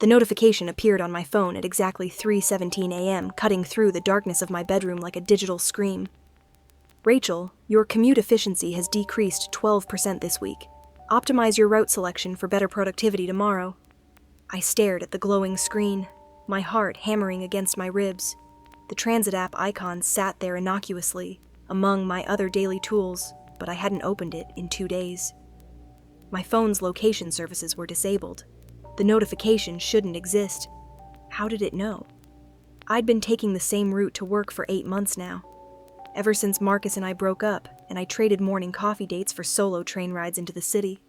The notification appeared on my phone at exactly 3:17 a.m., cutting through the darkness of my bedroom like a digital scream. Rachel, your commute efficiency has decreased 12% this week. Optimize your route selection for better productivity tomorrow. I stared at the glowing screen, my heart hammering against my ribs. The transit app icon sat there innocuously, among my other daily tools, but I hadn't opened it in 2 days. My phone's location services were disabled. The notification shouldn't exist. How did it know? I'd been taking the same route to work for 8 months now. Ever since Marcus and I broke up, and I traded morning coffee dates for solo train rides into the city.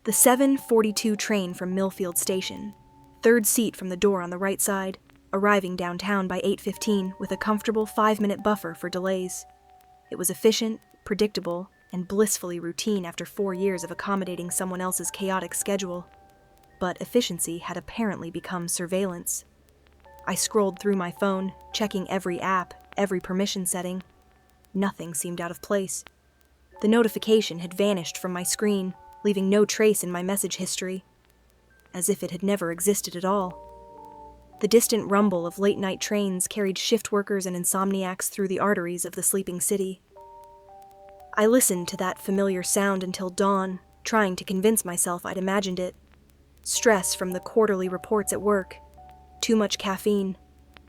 The 7:42 train from Millfield Station, third seat from the door on the right side, arriving downtown by 8:15 with a comfortable 5-minute buffer for delays. It was efficient, predictable, and blissfully routine after 4 years of accommodating someone else's chaotic schedule. But efficiency had apparently become surveillance. I scrolled through my phone, checking every app, every permission setting. Nothing seemed out of place. The notification had vanished from my screen, leaving no trace in my message history, as if it had never existed at all. The distant rumble of late-night trains carried shift workers and insomniacs through the arteries of the sleeping city. I listened to that familiar sound until dawn, trying to convince myself I'd imagined it. Stress from the quarterly reports at work, too much caffeine,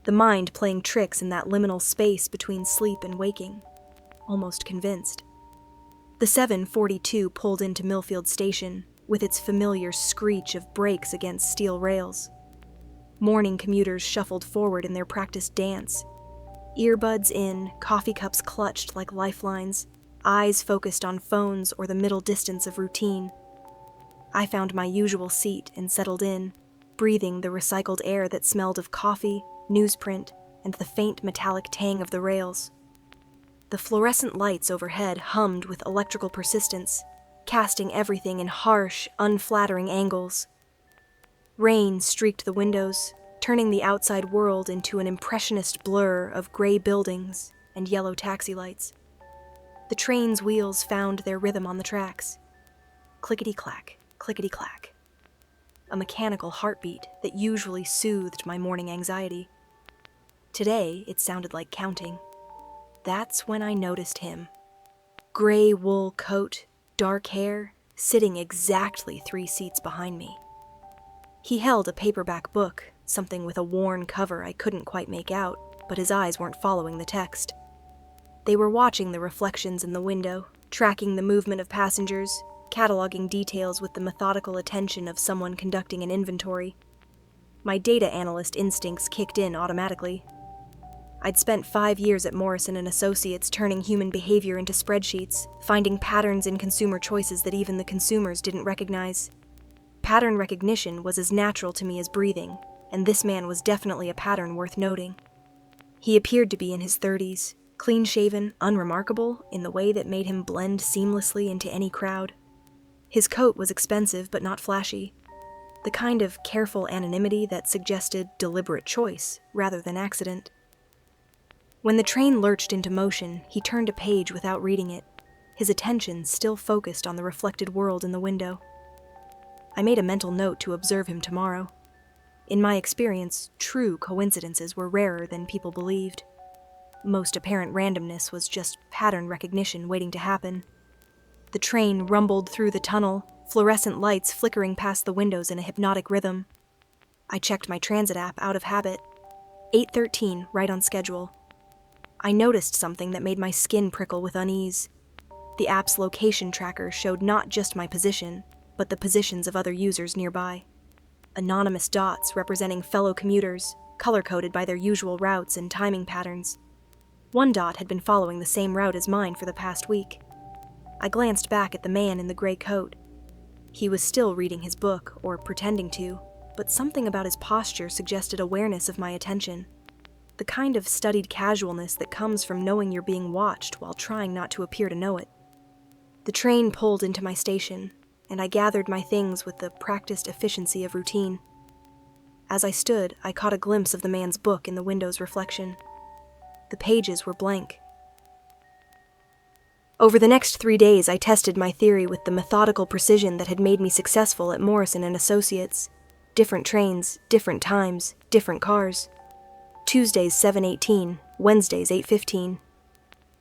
the mind playing tricks in that liminal space between sleep and waking. Almost convinced. The 7:42 pulled into Millfield Station, with its familiar screech of brakes against steel rails. Morning commuters shuffled forward in their practiced dance. Earbuds in, coffee cups clutched like lifelines, eyes focused on phones or the middle distance of routine. I found my usual seat and settled in, breathing the recycled air that smelled of coffee, newsprint, and the faint metallic tang of the rails. The fluorescent lights overhead hummed with electrical persistence, casting everything in harsh, unflattering angles. Rain streaked the windows, turning the outside world into an impressionist blur of gray buildings and yellow taxi lights. The train's wheels found their rhythm on the tracks. Clickety-clack, clickety-clack. A mechanical heartbeat that usually soothed my morning anxiety. Today, it sounded like counting. That's when I noticed him. Gray wool coat, dark hair, sitting exactly 3 seats behind me. He held a paperback book, something with a worn cover I couldn't quite make out, but his eyes weren't following the text. They were watching the reflections in the window, tracking the movement of passengers, cataloging details with the methodical attention of someone conducting an inventory. My data analyst instincts kicked in automatically. I'd spent 5 years at Morrison & Associates turning human behavior into spreadsheets, finding patterns in consumer choices that even the consumers didn't recognize. Pattern recognition was as natural to me as breathing, and this man was definitely a pattern worth noting. He appeared to be in his 30s, clean-shaven, unremarkable in the way that made him blend seamlessly into any crowd. His coat was expensive but not flashy, the kind of careful anonymity that suggested deliberate choice rather than accident. When the train lurched into motion, he turned a page without reading it, his attention still focused on the reflected world in the window. I made a mental note to observe him tomorrow. In my experience, true coincidences were rarer than people believed. Most apparent randomness was just pattern recognition waiting to happen. The train rumbled through the tunnel, fluorescent lights flickering past the windows in a hypnotic rhythm. I checked my transit app out of habit. 8:13, right on schedule. I noticed something that made my skin prickle with unease. The app's location tracker showed not just my position, but the positions of other users nearby. Anonymous dots representing fellow commuters, color-coded by their usual routes and timing patterns. One dot had been following the same route as mine for the past week. I glanced back at the man in the gray coat. He was still reading his book, or pretending to, but something about his posture suggested awareness of my attention. The kind of studied casualness that comes from knowing you're being watched while trying not to appear to know it. The train pulled into my station, and I gathered my things with the practiced efficiency of routine. As I stood, I caught a glimpse of the man's book in the window's reflection. The pages were blank. Over the next 3 days, I tested my theory with the methodical precision that had made me successful at Morrison & Associates. Different trains, different times, different cars. Tuesdays 7:18, Wednesdays 8:15.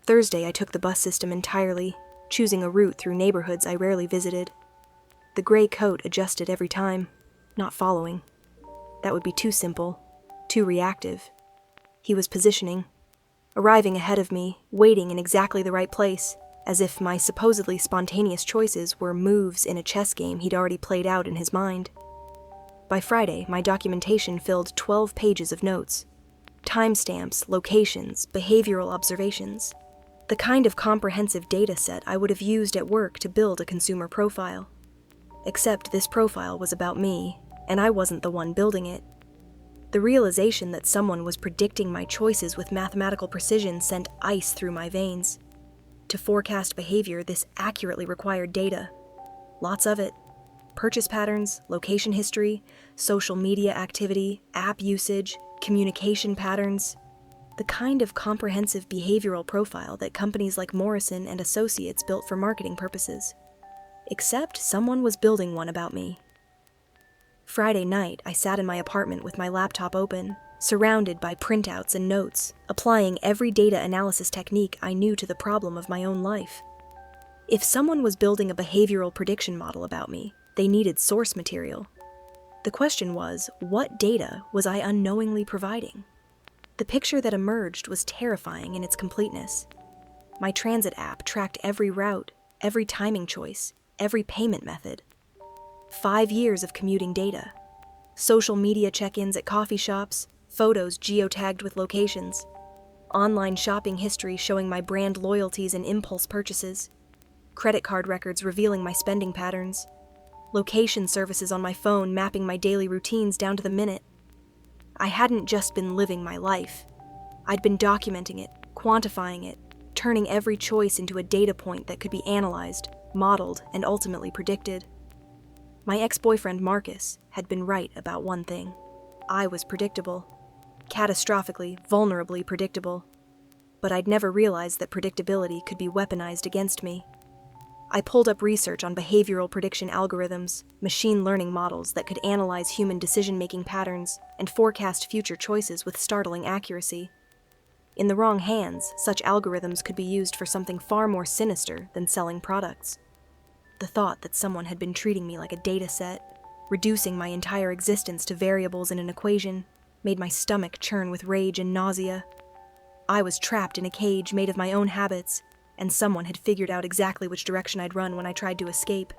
Thursday I took the bus system entirely, choosing a route through neighborhoods I rarely visited. The gray coat adjusted every time, not following. That would be too simple, too reactive. He was positioning, arriving ahead of me, waiting in exactly the right place, as if my supposedly spontaneous choices were moves in a chess game he'd already played out in his mind. By Friday, my documentation filled 12 pages of notes. Timestamps, locations, behavioral observations. The kind of comprehensive data set I would have used at work to build a consumer profile. Except this profile was about me, and I wasn't the one building it. The realization that someone was predicting my choices with mathematical precision sent ice through my veins. To forecast behavior, this accurately required data. Lots of it. Purchase patterns, location history, social media activity, app usage, communication patterns. The kind of comprehensive behavioral profile that companies like Morrison and Associates built for marketing purposes. Except someone was building one about me. Friday night, I sat in my apartment with my laptop open, surrounded by printouts and notes, applying every data analysis technique I knew to the problem of my own life. If someone was building a behavioral prediction model about me, they needed source material. The question was, what data was I unknowingly providing? The picture that emerged was terrifying in its completeness. My transit app tracked every route, every timing choice, every payment method. 5 years of commuting data. Social media check-ins at coffee shops, photos geotagged with locations. Online shopping history showing my brand loyalties and impulse purchases. Credit card records revealing my spending patterns. Location services on my phone mapping my daily routines down to the minute. I hadn't just been living my life. I'd been documenting it, quantifying it, turning every choice into a data point that could be analyzed, modeled, and ultimately predicted. My ex-boyfriend Marcus had been right about one thing. I was predictable. Catastrophically, vulnerably predictable. But I'd never realized that predictability could be weaponized against me. I pulled up research on behavioral prediction algorithms, machine learning models that could analyze human decision-making patterns and forecast future choices with startling accuracy. In the wrong hands, such algorithms could be used for something far more sinister than selling products. The thought that someone had been treating me like a data set, reducing my entire existence to variables in an equation, made my stomach churn with rage and nausea. I was trapped in a cage made of my own habits, and someone had figured out exactly which direction I'd run when I tried to escape.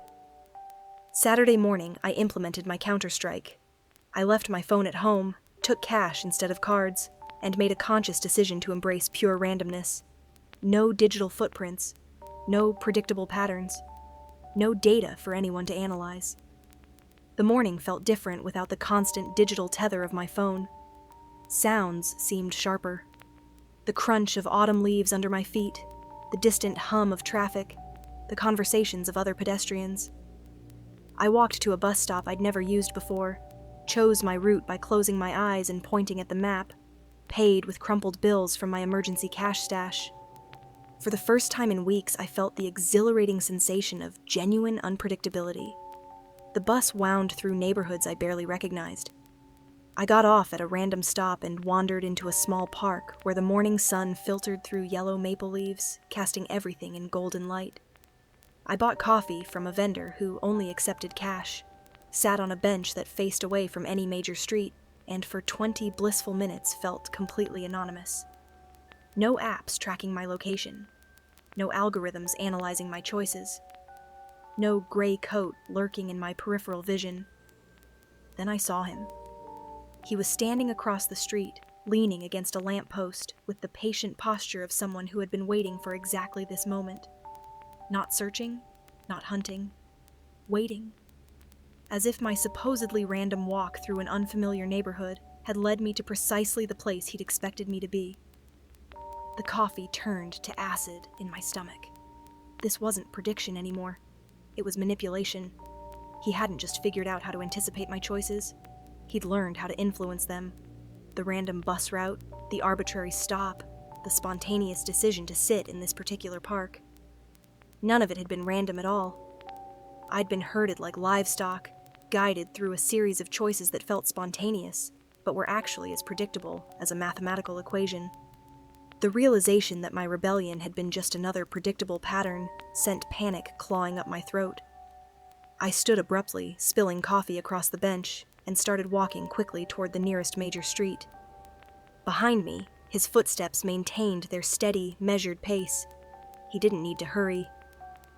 Saturday morning, I implemented my counterstrike. I left my phone at home, took cash instead of cards, and made a conscious decision to embrace pure randomness. No digital footprints, no predictable patterns, no data for anyone to analyze. The morning felt different without the constant digital tether of my phone. Sounds seemed sharper. The crunch of autumn leaves under my feet, the distant hum of traffic, the conversations of other pedestrians. I walked to a bus stop I'd never used before, chose my route by closing my eyes and pointing at the map, paid with crumpled bills from my emergency cash stash. For the first time in weeks, I felt the exhilarating sensation of genuine unpredictability. The bus wound through neighborhoods I barely recognized. I got off at a random stop and wandered into a small park where the morning sun filtered through yellow maple leaves, casting everything in golden light. I bought coffee from a vendor who only accepted cash, sat on a bench that faced away from any major street, and for 20 blissful minutes felt completely anonymous. No apps tracking my location. No algorithms analyzing my choices. No gray coat lurking in my peripheral vision. Then I saw him. He was standing across the street, leaning against a lamppost, with the patient posture of someone who had been waiting for exactly this moment. Not searching, not hunting, waiting. As if my supposedly random walk through an unfamiliar neighborhood had led me to precisely the place he'd expected me to be. The coffee turned to acid in my stomach. This wasn't prediction anymore. It was manipulation. He hadn't just figured out how to anticipate my choices. He'd learned how to influence them. The random bus route, the arbitrary stop, the spontaneous decision to sit in this particular park. None of it had been random at all. I'd been herded like livestock, guided through a series of choices that felt spontaneous, but were actually as predictable as a mathematical equation. The realization that my rebellion had been just another predictable pattern sent panic clawing up my throat. I stood abruptly, spilling coffee across the bench, and started walking quickly toward the nearest major street. Behind me, his footsteps maintained their steady, measured pace. He didn't need to hurry.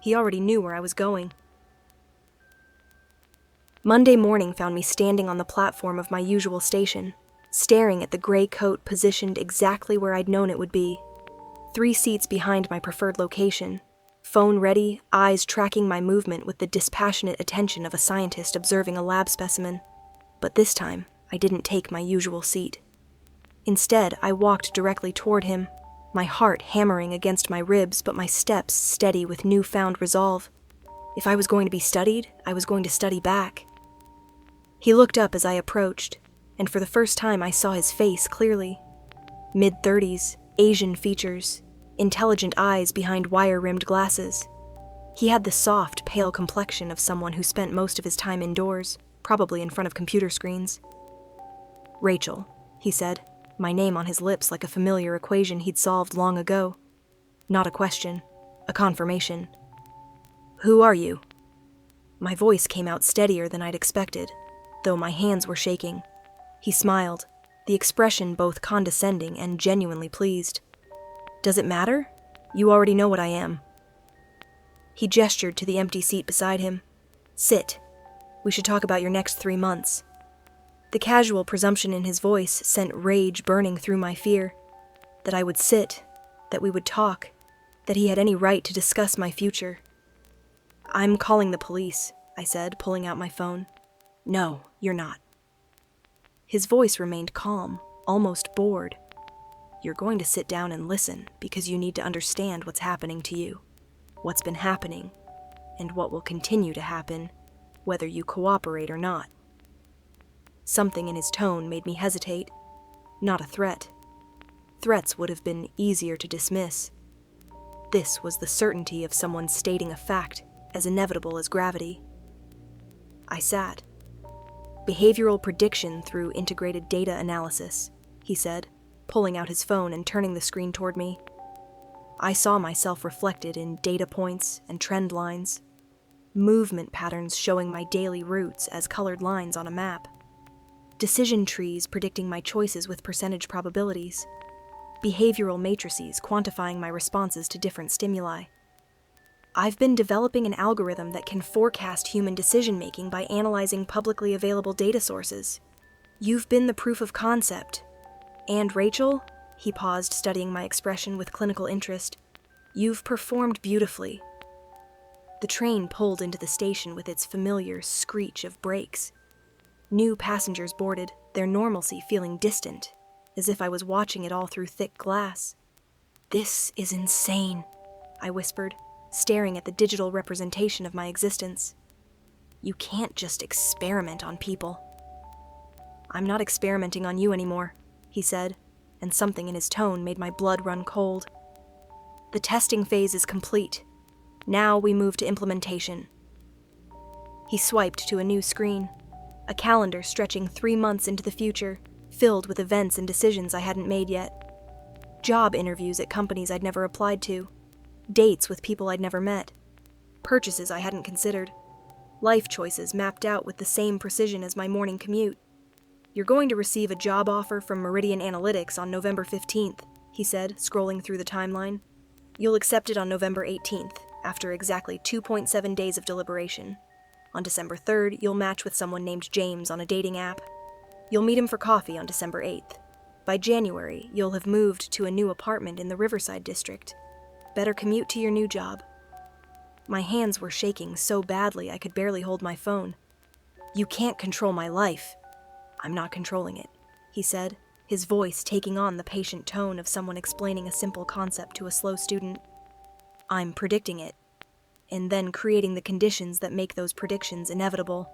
He already knew where I was going. Monday morning found me standing on the platform of my usual station, staring at the gray coat positioned exactly where I'd known it would be, 3 seats behind my preferred location, phone ready, eyes tracking my movement with the dispassionate attention of a scientist observing a lab specimen. But this time, I didn't take my usual seat. Instead, I walked directly toward him, my heart hammering against my ribs, but my steps steady with newfound resolve. If I was going to be studied, I was going to study back. He looked up as I approached, and for the first time I saw his face clearly. Mid-30s, Asian features, intelligent eyes behind wire-rimmed glasses. He had the soft, pale complexion of someone who spent most of his time indoors, probably in front of computer screens. "Rachel," he said, my name on his lips like a familiar equation he'd solved long ago. Not a question, a confirmation. "Who are you?" My voice came out steadier than I'd expected, though my hands were shaking. He smiled, the expression both condescending and genuinely pleased. "Does it matter? You already know what I am." He gestured to the empty seat beside him. "Sit. We should talk about your next 3 months." The casual presumption in his voice sent rage burning through my fear. That I would sit, that we would talk, that he had any right to discuss my future. "I'm calling the police," I said, pulling out my phone. "No, you're not." His voice remained calm, almost bored. "You're going to sit down and listen because you need to understand what's happening to you, what's been happening, and what will continue to happen, whether you cooperate or not." Something in his tone made me hesitate. Not a threat. Threats would have been easier to dismiss. This was the certainty of someone stating a fact as inevitable as gravity. I sat. "Behavioral prediction through integrated data analysis," he said, pulling out his phone and turning the screen toward me. I saw myself reflected in data points and trend lines, movement patterns showing my daily routes as colored lines on a map, decision trees predicting my choices with percentage probabilities, behavioral matrices quantifying my responses to different stimuli. I've been developing an algorithm that can forecast human decision-making by analyzing publicly available data sources. You've been the proof of concept. And Rachel," he paused, studying my expression with clinical interest, "you've performed beautifully." The train pulled into the station with its familiar screech of brakes. New passengers boarded, their normalcy feeling distant, as if I was watching it all through thick glass. "This is insane," I whispered, staring at the digital representation of my existence. "You can't just experiment on people." "I'm not experimenting on you anymore," he said, and something in his tone made my blood run cold. "The testing phase is complete. Now we move to implementation." He swiped to a new screen, a calendar stretching 3 months into the future, filled with events and decisions I hadn't made yet. Job interviews at companies I'd never applied to, dates with people I'd never met, purchases I hadn't considered, life choices mapped out with the same precision as my morning commute. "You're going to receive a job offer from Meridian Analytics on November 15th, he said, scrolling through the timeline. "You'll accept it on November 18th, after exactly 2.7 days of deliberation. On December 3rd, you'll match with someone named James on a dating app. You'll meet him for coffee on December 8th. By January, you'll have moved to a new apartment in the Riverside district. Better commute to your new job." My hands were shaking so badly I could barely hold my phone. "You can't control my life." "I'm not controlling it," he said, his voice taking on the patient tone of someone explaining a simple concept to a slow student. "I'm predicting it, and then creating the conditions that make those predictions inevitable.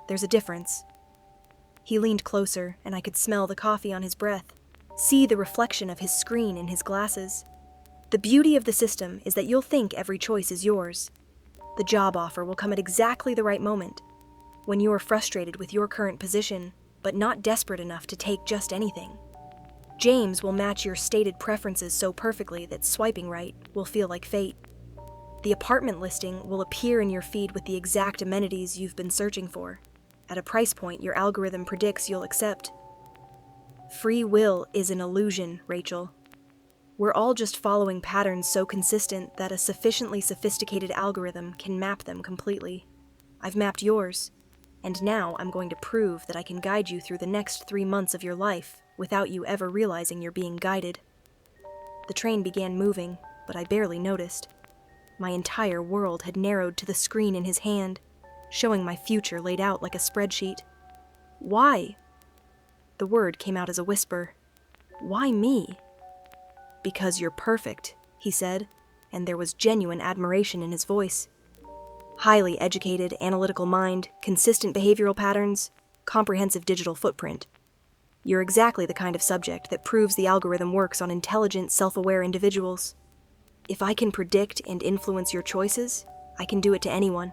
There's a difference." He leaned closer, and I could smell the coffee on his breath, see the reflection of his screen in his glasses. "The beauty of the system is that you'll think every choice is yours. The job offer will come at exactly the right moment. when you are frustrated with your current position, but not desperate enough to take just anything. James will match your stated preferences so perfectly that swiping right will feel like fate. The apartment listing will appear in your feed with the exact amenities you've been searching for, at a price point your algorithm predicts you'll accept. Free will is an illusion, Rachel. We're all just following patterns so consistent that a sufficiently sophisticated algorithm can map them completely. I've mapped yours, and now I'm going to prove that I can guide you through the next 3 months of your life without you ever realizing you're being guided. The train began moving, but I barely noticed. My entire world had narrowed to the screen in his hand, showing my future laid out like a spreadsheet. Why? The word came out as a whisper. Why me? Because you're perfect, he said, and there was genuine admiration in his voice. Highly educated, analytical mind, consistent behavioral patterns, comprehensive digital footprint. You're exactly the kind of subject that proves the algorithm works on intelligent, self-aware individuals. If I can predict and influence your choices, I can do it to anyone.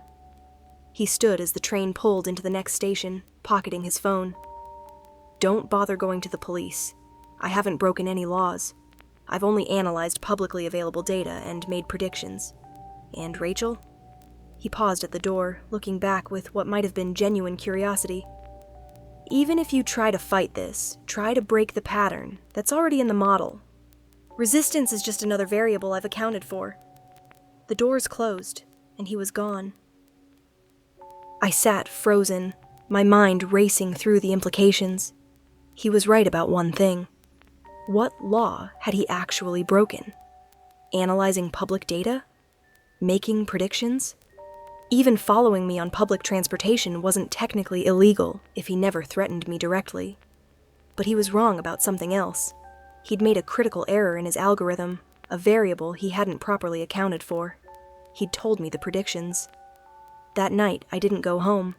He stood as the train pulled into the next station, pocketing his phone. Don't bother going to the police. I haven't broken any laws. I've only analyzed publicly available data and made predictions. And Rachel? He paused at the door, looking back with what might have been genuine curiosity. Even if you try to fight this, try to break the pattern that's already in the model. Resistance is just another variable I've accounted for. The doors closed, and he was gone. I sat frozen, my mind racing through the implications. He was right about one thing. What law had he actually broken? Analyzing public data? Making predictions? Even following me on public transportation wasn't technically illegal if he never threatened me directly. But he was wrong about something else. He'd made a critical error in his algorithm, a variable he hadn't properly accounted for. He'd told me the predictions. That night, I didn't go home.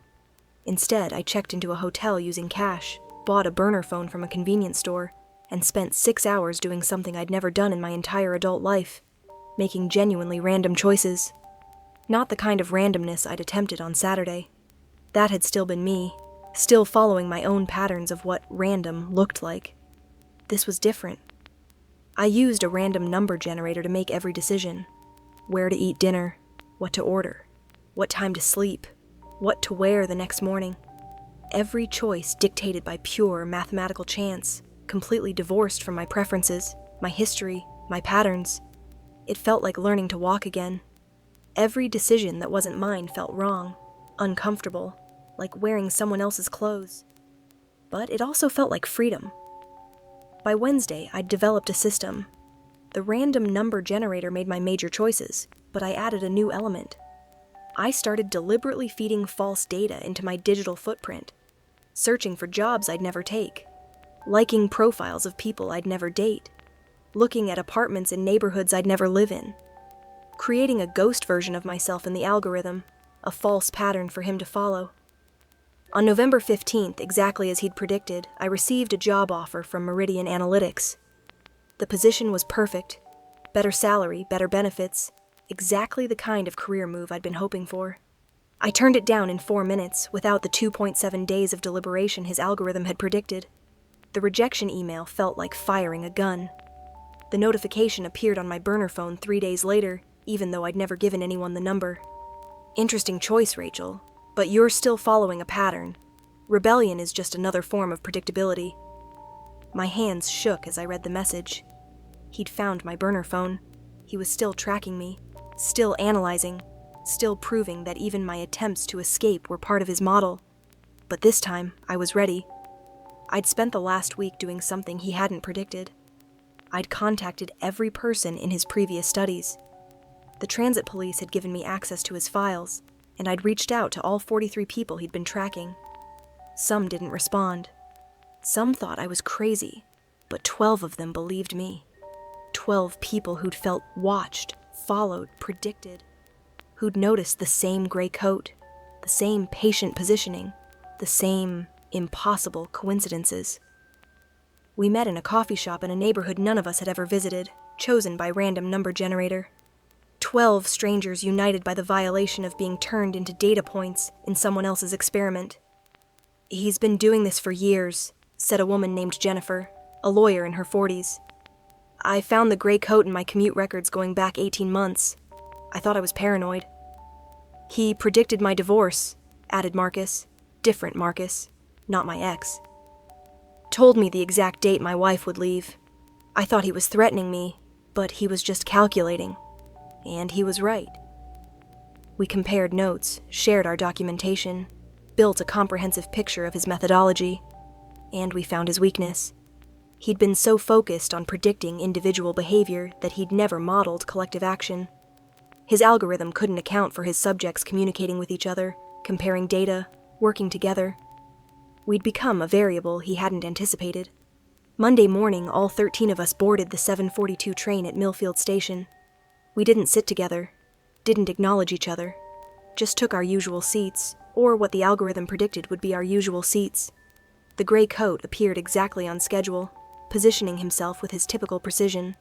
Instead, I checked into a hotel using cash, bought a burner phone from a convenience store, and spent 6 hours doing something I'd never done in my entire adult life, making genuinely random choices. Not the kind of randomness I'd attempted on Saturday. That had still been me, still following my own patterns of what random looked like. This was different. I used a random number generator to make every decision. Where to eat dinner, what to order, what time to sleep, what to wear the next morning. Every choice dictated by pure mathematical chance, completely divorced from my preferences, my history, my patterns. It felt like learning to walk again. Every decision that wasn't mine felt wrong, uncomfortable, like wearing someone else's clothes. But it also felt like freedom. By Wednesday, I'd developed a system. The random number generator made my major choices, but I added a new element. I started deliberately feeding false data into my digital footprint, searching for jobs I'd never take, liking profiles of people I'd never date, looking at apartments in neighborhoods I'd never live in, creating a ghost version of myself in the algorithm, a false pattern for him to follow. On November 15th, exactly as he'd predicted, I received a job offer from Meridian Analytics. The position was perfect. Better salary, better benefits, exactly the kind of career move I'd been hoping for. I turned it down in 4 minutes, without the 2.7 days of deliberation his algorithm had predicted. The rejection email felt like firing a gun. The notification appeared on my burner phone 3 days later, even though I'd never given anyone the number. Interesting choice, Rachel, but you're still following a pattern. Rebellion is just another form of predictability. My hands shook as I read the message. He'd found my burner phone. He was still tracking me, still analyzing, still proving that even my attempts to escape were part of his model. But this time, I was ready. I'd spent the last week doing something he hadn't predicted. I'd contacted every person in his previous studies. The transit police had given me access to his files, and I'd reached out to all 43 people he'd been tracking. Some didn't respond. Some thought I was crazy, but 12 of them believed me. 12 people who'd felt watched, followed, predicted. Who'd noticed the same gray coat, the same patient positioning, the same impossible coincidences. We met in a coffee shop in a neighborhood none of us had ever visited, chosen by random number generator. 12 strangers united by the violation of being turned into data points in someone else's experiment. "He's been doing this for years," said a woman named Jennifer, a lawyer in her 40s. "I found the gray coat in my commute records going back 18 months. I thought I was paranoid." "He predicted my divorce," added Marcus. Different Marcus, not my ex. "Told me the exact date my wife would leave. I thought he was threatening me, but he was just calculating. And he was right." We compared notes, shared our documentation, built a comprehensive picture of his methodology, and we found his weakness. He'd been so focused on predicting individual behavior that he'd never modeled collective action. His algorithm couldn't account for his subjects communicating with each other, comparing data, working together. We'd become a variable he hadn't anticipated. Monday morning, all 13 of us boarded the 7:42 train at Millfield Station. We didn't sit together, didn't acknowledge each other, just took our usual seats, or what the algorithm predicted would be our usual seats. The gray coat appeared exactly on schedule, positioning himself with his typical precision.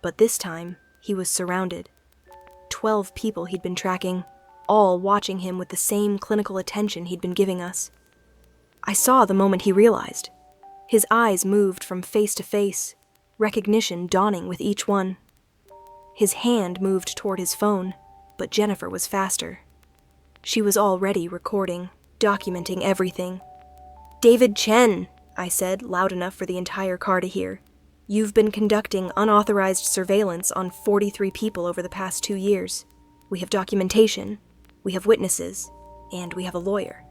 But this time, he was surrounded. 12 people he'd been tracking, all watching him with the same clinical attention he'd been giving us. I saw the moment he realized. His eyes moved from face to face, recognition dawning with each one. His hand moved toward his phone, but Jennifer was faster. She was already recording, documenting everything. "David Chen," I said, loud enough for the entire car to hear. "You've been conducting unauthorized surveillance on 43 people over the past 2 years. We have documentation, we have witnesses, and we have a lawyer."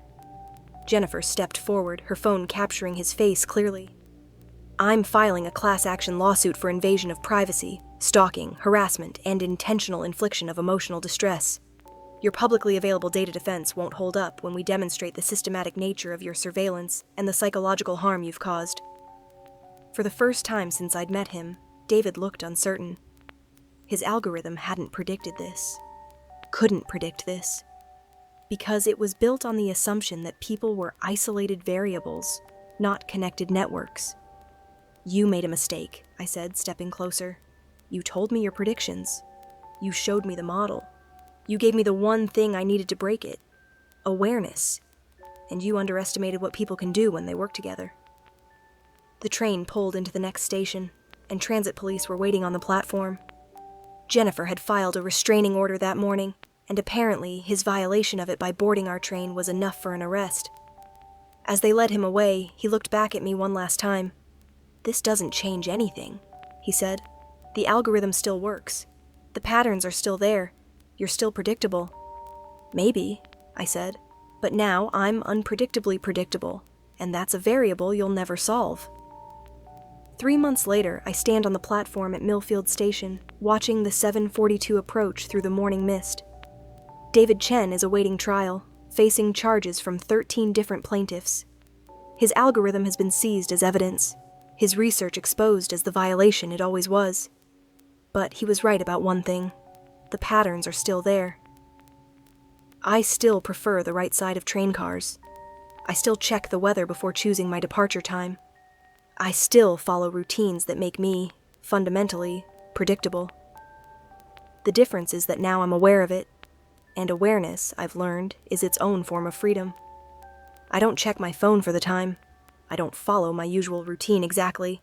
Jennifer stepped forward, her phone capturing his face clearly. "I'm filing a class action lawsuit for invasion of privacy, stalking, harassment, and intentional infliction of emotional distress. Your publicly available data defense won't hold up when we demonstrate the systematic nature of your surveillance and the psychological harm you've caused." For the first time since I'd met him, David looked uncertain. His algorithm hadn't predicted this. Couldn't predict this. Because it was built on the assumption that people were isolated variables, not connected networks. "You made a mistake," I said, stepping closer. "You told me your predictions. You showed me the model. You gave me the one thing I needed to break it. Awareness. And you underestimated what people can do when they work together." The train pulled into the next station, and transit police were waiting on the platform. Jennifer had filed a restraining order that morning, and apparently his violation of it by boarding our train was enough for an arrest. As they led him away, he looked back at me one last time. "This doesn't change anything," he said. "The algorithm still works. The patterns are still there. You're still predictable." "Maybe," I said, "but now I'm unpredictably predictable, and that's a variable you'll never solve." 3 months later, I stand on the platform at Millfield Station, watching the 7:42 approach through the morning mist. David Chen is awaiting trial, facing charges from 13 different plaintiffs. His algorithm has been seized as evidence, his research exposed as the violation it always was. But he was right about one thing. The patterns are still there. I still prefer the right side of train cars. I still check the weather before choosing my departure time. I still follow routines that make me, fundamentally, predictable. The difference is that now I'm aware of it, and awareness, I've learned, is its own form of freedom. I don't check my phone for the time. I don't follow my usual routine exactly.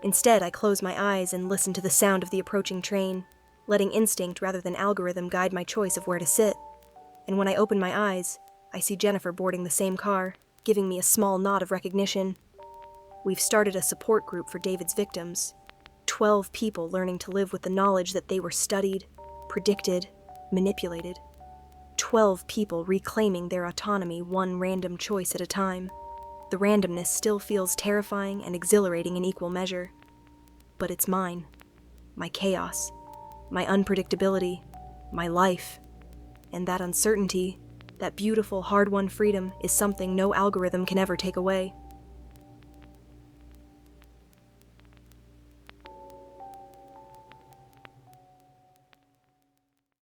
Instead, I close my eyes and listen to the sound of the approaching train, letting instinct rather than algorithm guide my choice of where to sit. And when I open my eyes, I see Jennifer boarding the same car, giving me a small nod of recognition. We've started a support group for David's victims. 12 people learning to live with the knowledge that they were studied, predicted, manipulated. 12 people reclaiming their autonomy one random choice at a time. The randomness still feels terrifying and exhilarating in equal measure. But it's mine. My chaos. My unpredictability. My life. And that uncertainty, that beautiful, hard-won freedom, is something no algorithm can ever take away.